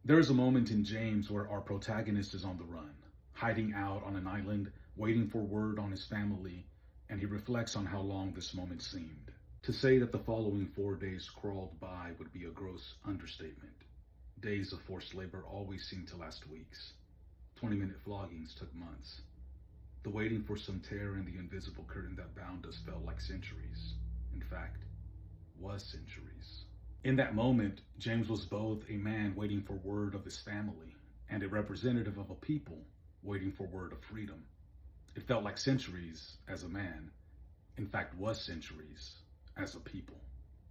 There is a moment in James where our protagonist is on the run, hiding out on an island, waiting for word on his family, and he reflects on how long this moment seemed. To say that the following 4 days crawled by would be a gross understatement. Days of forced labor always seemed to last weeks. 20-minute floggings took months. The waiting for some tear in the invisible curtain that bound us felt like centuries. In fact, was centuries. In that moment, James was both a man waiting for word of his family and a representative of a people waiting for word of freedom. It felt like centuries as a man, in fact, was centuries as a people.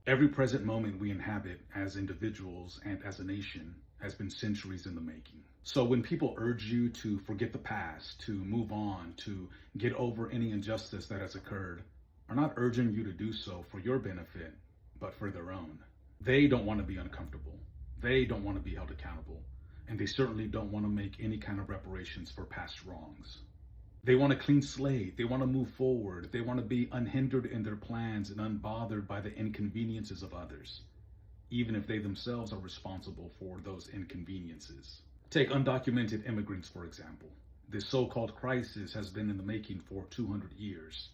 Every present moment we inhabit as individuals and as a nation has been centuries in the making. So when people urge you to forget the past, to move on, to get over any injustice that has occurred, are not urging you to do so for your benefit, but for their own. They don't want to be uncomfortable. They don't want to be held accountable. And they certainly don't want to make any kind of reparations for past wrongs. They want a clean slate. They want to move forward. They want to be unhindered in their plans and unbothered by the inconveniences of others, even if they themselves are responsible for those inconveniences. Take undocumented immigrants, for example. This so-called crisis has been in the making for 200 years.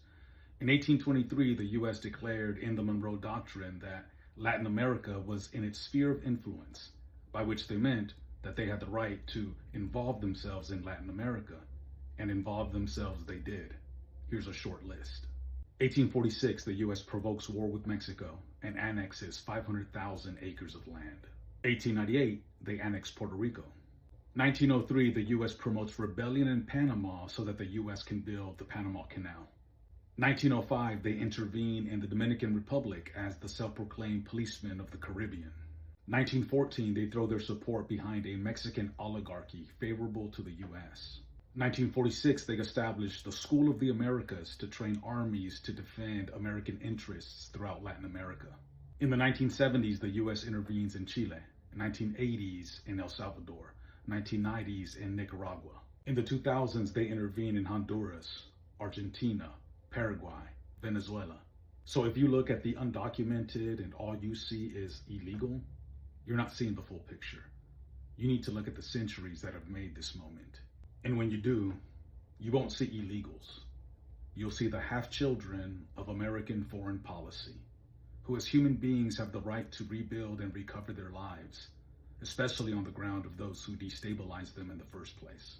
In 1823, the U.S. declared in the Monroe Doctrine that Latin America was in its sphere of influence, by which they meant that they had the right to involve themselves in Latin America, and involve themselves they did. Here's a short list. 1846, the U.S. provokes war with Mexico and annexes 500,000 acres of land. 1898, they annex Puerto Rico. 1903, the U.S. promotes rebellion in Panama so that the U.S. can build the Panama Canal. 1905, they intervene in the Dominican Republic as the self-proclaimed policemen of the Caribbean. 1914, they throw their support behind a Mexican oligarchy favorable to the U.S. 1946, they established the School of the Americas to train armies to defend American interests throughout Latin America. In the 1970s, the U.S. intervenes in Chile, 1980s in El Salvador, 1990s in Nicaragua. In the 2000s, they intervene in Honduras, Argentina, Paraguay, Venezuela. So if you look at the undocumented and all you see is illegal, you're not seeing the full picture. You need to look at the centuries that have made this moment. And when you do, you won't see illegals. You'll see the half-children of American foreign policy, who as human beings have the right to rebuild and recover their lives, especially on the ground of those who destabilized them in the first place.